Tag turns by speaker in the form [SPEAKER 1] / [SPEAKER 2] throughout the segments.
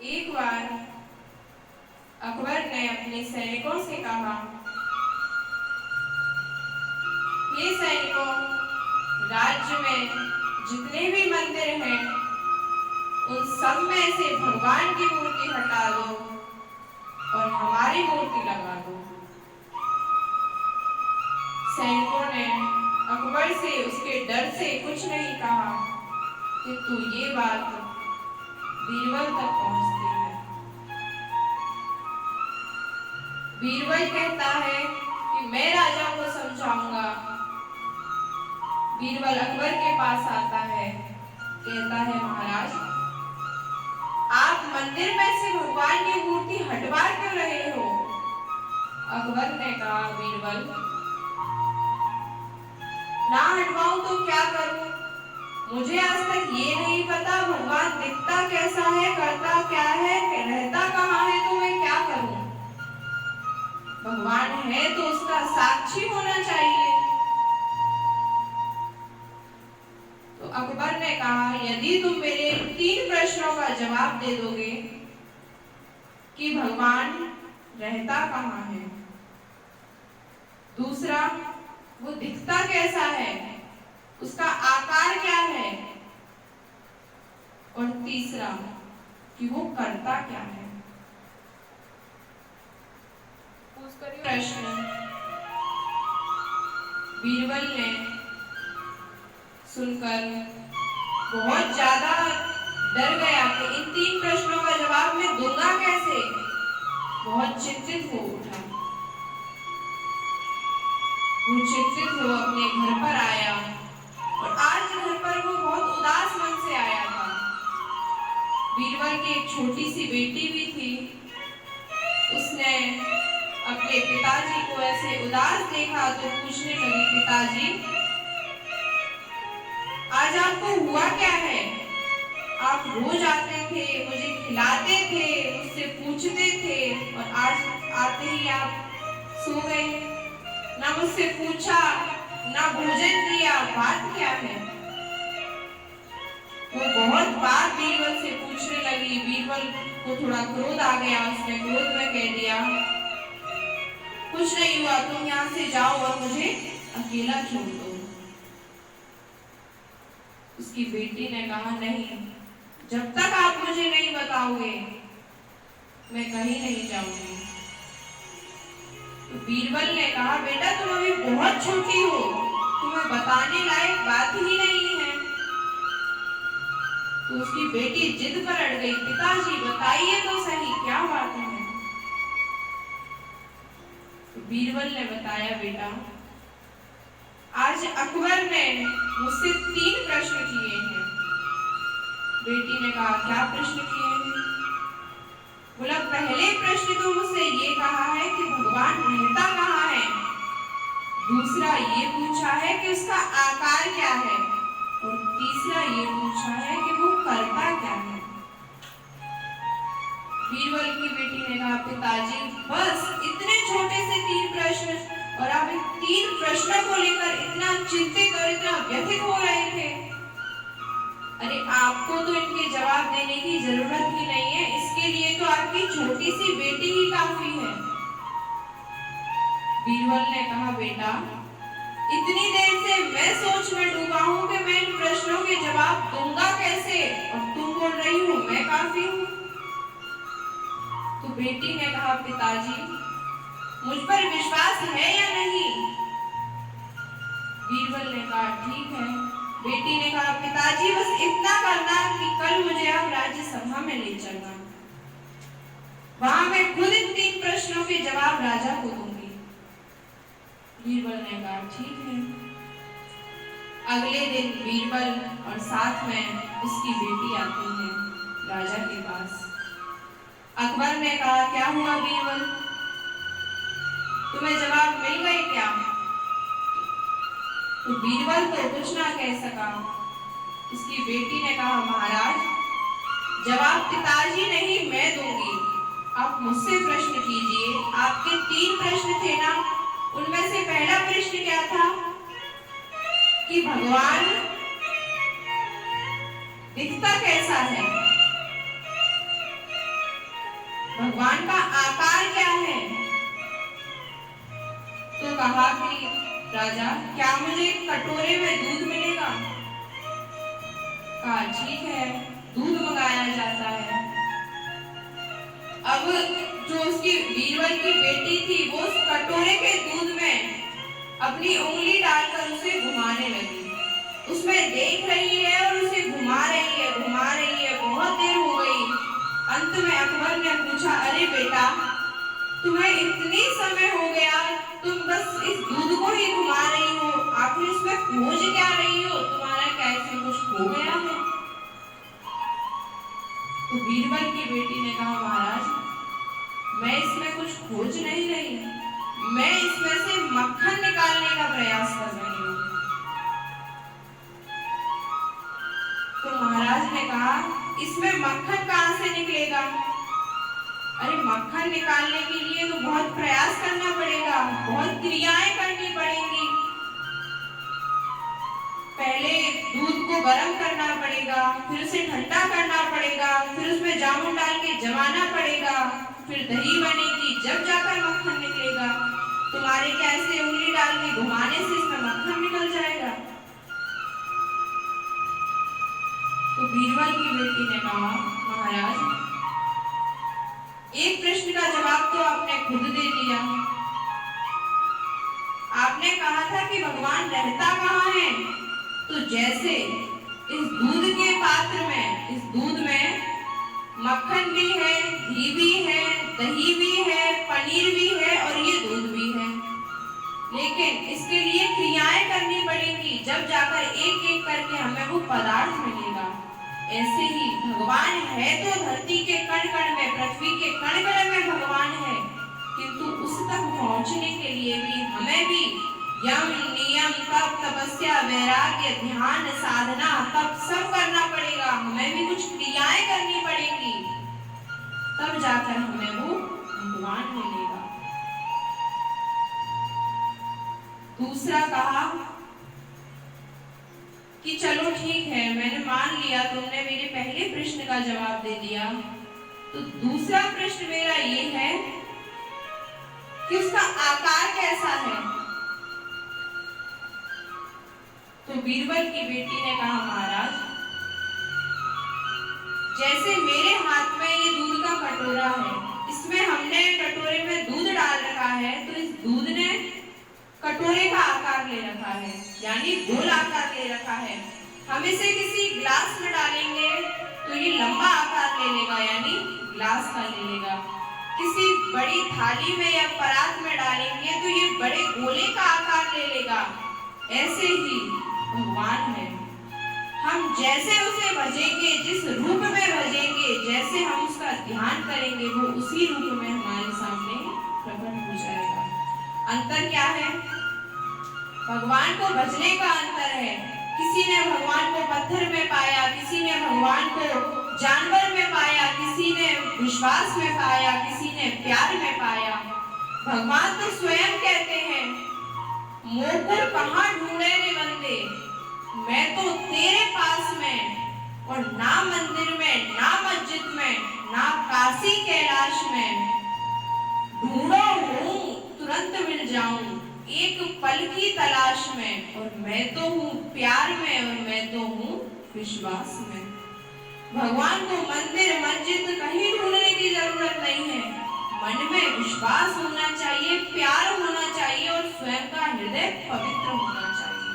[SPEAKER 1] एक बार अकबर ने अपने सैनिकों से कहा, हे सैनिकों, राज्य में जितने भी मंदिर हैं उन सब में से भगवान की मूर्ति हटा दो और हमारी मूर्ति लगा दो। सैनिकों ने अकबर से उसके डर से कुछ नहीं कहा, किंतु ये बात बीरबल तक पहुंचती है। बीरबल कहता है कि मैं राजा को समझाऊंगा। बीरबल अकबर के पास आता है, कहता है, महाराज, आप मंदिर में से भगवान की मूर्ति हटवा क्यों रहे हो? अकबर ने कहा, बीरबल, ना हटवाऊं तो क्या करूं? मुझे आज तक ये नहीं पता भगवान दिखता कैसा है, करता क्या है, रहता कहाँ है, तो मैं क्या करूं? भगवान है तो उसका साक्षी होना चाहिए। तो अकबर ने कहा, यदि तुम मेरे 3 प्रश्नों का जवाब दे दोगे कि भगवान रहता कहाँ है, दूसरा वो दिखता कैसा है, उसका आकार क्या है, और तीसरा कि वो करता क्या है। प्रश्न बीरबल ने सुनकर बहुत ज्यादा डर गया कि इन 3 प्रश्नों का जवाब मैं दूंगा कैसे। बहुत चिंतित हो उठा। वो चिंतित हो अपने घर पर आया और आज घर पर वो बहुत उदास मन से आया था। बीरबल की एक छोटी सी बेटी भी थी। उसने अपने पिताजी को ऐसे उदास देखा तो पूछने लगी, पिताजी, आज आपको हुआ क्या है? आप रोज आते थे, मुझे खिलाते थे, मुझसे पूछते थे, और आज आते ही आप सो गए, ना मुझसे पूछा, ना भोजन किया, बात क्या है? वो बहुत बात बीरबल से पूछने लगी। बीरबल को थोड़ा क्रोध आ गया। उसने क्रोध में कह दिया, कुछ नहीं हुआ, तुम यहाँ से जाओ और मुझे अकेला छोड़ दो। उसकी बेटी ने कहा, नहीं, जब तक आप मुझे नहीं बताओगे मैं कहीं नहीं जाऊंगी। तो बीरबल ने कहा, बेटा, तुम अभी बहुत छोटी हो, तुम्हें बताने लायक बात ही नहीं है। तो उसकी बेटी जिद पर अड़ गई, पिताजी बताइए तो सही, क्या बात है? तो बीरबल ने बताया, बेटा, आज अकबर ने मुझसे 3 प्रश्न किए हैं। बेटी ने कहा, क्या प्रश्न किए हैं? बोला, पहले प्रश्न तो मुझसे ये कहा है कि भगवान रहता कहाँ है, दूसरा ये पूछा है कि उसका आकार क्या है, और तीसरा ये पूछा है कि वो करता क्या है। बीरबल की बेटी ने कहा, पिताजी, बस इतने छोटे से 3 प्रश्न, और आप इन 3 प्रश्नों को लेकर इतना चिंतित और इतना व्यथित हो रहे थे। अरे, आपको तो इनके जवाब देने की जरूरत ही नहीं है, इसके लिए तो आपकी छोटी सी बेटी ही काफी है। बीरबल ने कहा, बेटा, इतनी देर से मैं सोच में डूबा हूं कि मैं इन प्रश्नों के जवाब दूंगा कैसे, और तुम बोल रही हो मैं काफी हूं। तो बेटी ने कहा, पिताजी, मुझ पर विश्वास है या नहीं? बीरबल ने कहा, ठीक है। बेटी ने कहा, पिताजी, बस इतना करना कि कल मुझे आप राज्यसभा में ले चलना, वहां मैं खुद इन 3 प्रश्नों के जवाब राजा को दूंगी। बीरबल ने कहा, ठीक है। अगले दिन बीरबल और साथ में उसकी बेटी आती है राजा के पास। अकबर ने कहा, क्या हुआ बीरबल, तुम्हें जवाब मिल गए क्या? तो बीरबल तो कुछ ना कह सका। उसकी बेटी ने कहा, महाराज, जवाब पिताजी नहीं मैं दूंगी, आप मुझसे प्रश्न कीजिए। आपके 3 प्रश्न थे ना, उनमें से पहला प्रश्न क्या था कि भगवान दिखता कैसा है, भगवान का आकार क्या है? तो कहा कि राजा, क्या मुझे कटोरे में दूध मिलेगा? कहा ठीक है, दूध मंगाया जाता है। अब जो उसकी बीरबल की बेटी थी वो उस कटोरे के दूध में अपनी उंगली डालकर उसे घुमाने लगी। उसमें देख रही है और उसे घुमा रही है, घुमा रही है। बहुत देर हो गई। अंत में अकबर ने पूछा, अरे बेटा, तुम्हें इतनी समय हो गया, तुम बस इस दूध को ही घुमा रही हो, आखिर इसमें खोज क्या रही हो? तुम्हारा क्या इसमें कुछ खो गया है? तो बीरबल की बेटी ने कहा, महाराज, मैं इसमें कुछ खोज नहीं रही, मैं इसमें से मक्खन निकालने का प्रयास कर रही हूँ। तो महाराज ने कहा, इसमें मक्खन कहाँ से निकलेगा? अरे मक्खन निकालने के लिए तो बहुत प्रयास करना पड़ेगा, बहुत क्रियाएं करनी पड़ेंगी। पहले दूध को गर्म करना पड़ेगा, फिर उसे ठंडा करना पड़ेगा, फिर उसमें जामुन डाल के जमाना पड़ेगा, फिर दही बनेगी, जब जाकर मक्खन निकलेगा। तुम्हारे क्या ऐसे उंगली डाल के घुमाने से इसमें मक्खन निकल जाएगा? तो बीरबल की बेटी ने कहा, महाराज, एक प्रश्न का जवाब तो आपने खुद दे दिया। आपने कहा था कि भगवान रहता कहाँ है? तो जैसे इस दूध के पात्र में, इस दूध में मक्खन भी है, घी भी है, दही भी है, पनीर भी है और ये दूध भी है, लेकिन इसके लिए क्रियाएं करनी पड़ेंगी, जब जाकर एक एक करके हमें वो पदार्थ मिलेगा। ऐसे ही भगवान है तो धरती के कण कण में, पृथ्वी के कण कण में भगवान है, किंतु उस तक पहुंचने के लिए भी हमें भी यम, नियम, तप, तपस्या, वैराग्य, ध्यान, साधना, तप सब करना पड़ेगा। हमें भी कुछ क्रियाएं करनी पड़ेंगी, तब जाकर हमें वो भगवान मिलेगा। दूसरा कहा कि चलो ठीक है, मैंने मान लिया, तुमने मेरे पहले प्रश्न का जवाब दे दिया, तो दूसरा प्रश्न मेरा ये है कि उसका आकार कैसा है? तो बीरबल की बेटी ने कहा, महाराज, जैसे मेरे हाथ में ये दूध का कटोरा है, इसमें हमने कटोरे में दूध डाल रखा है, तो इस दूध ने कटोरे का आकार ले रखा है, यानी गोल आकार ले रखा है। हम इसे किसी ग्लास में डालेंगे तो ये लंबा आकार ले लेगा, यानी ग्लास का ले लेगा। किसी बड़ी थाली में या परात में डालेंगे तो ये बड़े गोले का आकार ले लेगा। ऐसे ही भगवान है, हम जैसे उसे भजेंगे, जिस रूप में भजेंगे, जैसे हम उसका ध्यान करेंगे, वो उसी रूप में हमारे सामने प्रकट हो जाएगा। अंतर क्या है? भगवान को भजने का अंतर है। किसी ने भगवान को पत्थर में पाया, किसी ने भगवान को जानवर में पाया, किसी ने विश्वास में पाया, किसी ने प्यार में पाया। भगवान तो स्वयं कहते हैं, मोकर कहाँ ढूंढे रे बंदे, मैं तो तेरे पास में, और ना मंदिर में, ना मस्जिद में, ना काशी कैलाश में, ढूंढो हूँ तुरंत मिल जाऊं, एक पल की तलाश में, और मैं तो हूँ प्यार में, और मैं तो हूँ विश्वास में। भगवान को मंदिर मस्जिद कहीं ढूंढने की जरूरत नहीं है, मन में विश्वास होना चाहिए, प्यार होना चाहिए, और स्वयं का हृदय पवित्र होना चाहिए।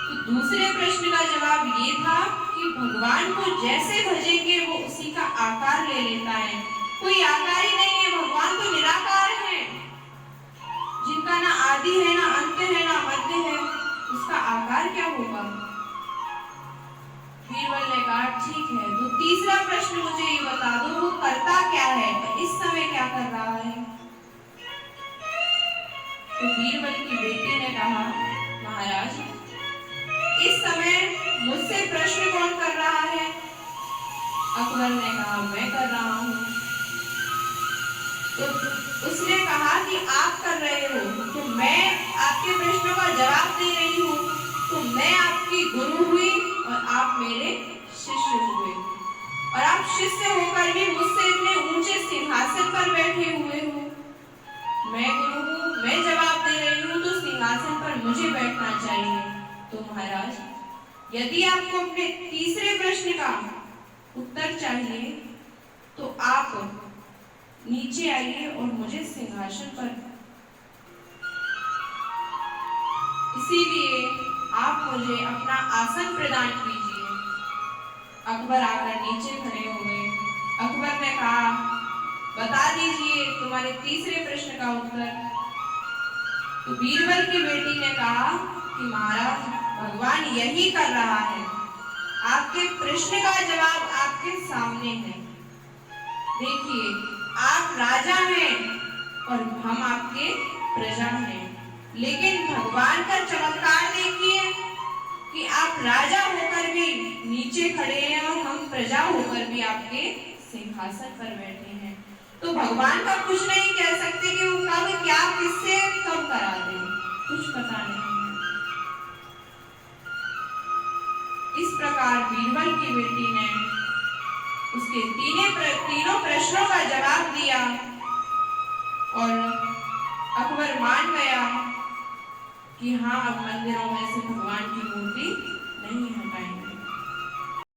[SPEAKER 1] तो दूसरे प्रश्न का जवाब ये था कि भगवान को जैसे भजेंगे वो उसी का आकार ले लेता है। कोई आकार ही नहीं है, भगवान तो निराकार है, जिनका ना आदि है, ना अंत है, ना मध्य है, उसका आकार क्या होगा? बीरबल ने कहा, ठीक है, तो तीसरा प्रश्न मुझे ये बता दो, वो करता क्या है, इस समय क्या कर रहा है? तो बीरबल की बेटी ने कहा, महाराज, इस समय मुझसे प्रश्न कौन कर रहा है? अकबर ने कहा, मैं कर रहा हूँ। तो उसने कहा कि आप कर रहे हो, तो मैं आपके प्रश्नों का जवाब दे रही हूँ, तो मैं आपकी गुरु हुई और आप मेरे शिष्य हुए, और आप शिष्य होकर भी मुझसे इतने पर बैठे हुए हो? मैं गुरु हूँ, मैं जवाब दे रही हूँ, तो सिंहासन पर मुझे बैठना चाहिए। तो महाराज, यदि आपको अपने तीसरे प्रश्न का उत्तर चाहिए तो आप नीचे आइए और मुझे सिंहासन पर, इसीलिए आप मुझे अपना आसन प्रदान कीजिए। अकबर आकर नीचे खड़े हो गए। अकबर ने कहा, बता दीजिए तुम्हारे तीसरे प्रश्न का उत्तर। तो बीरबल की बेटी ने कहा कि महाराज, भगवान यही कर रहा है, आपके प्रश्न का जवाब आपके सामने है। देखिए, आप राजा हैं और हम आपके प्रजा हैं, लेकिन भगवान का चमत्कार देखिए कि आप राजा होकर भी नीचे खड़े हैं और हम प्रजा होकर भी आपके सिंहासन पर बैठे हैं। तो भगवान का कुछ नहीं कह सकते कि वो कब क्या किससे कब करा दे, कुछ पता नहीं है। इस प्रकार बीरबल की बेटी ने उसके तीनों प्रश्नों का जवाब दिया और अकबर मान गया कि हाँ, अब मंदिरों में से भगवान की मूर्ति नहीं हटाएंगे।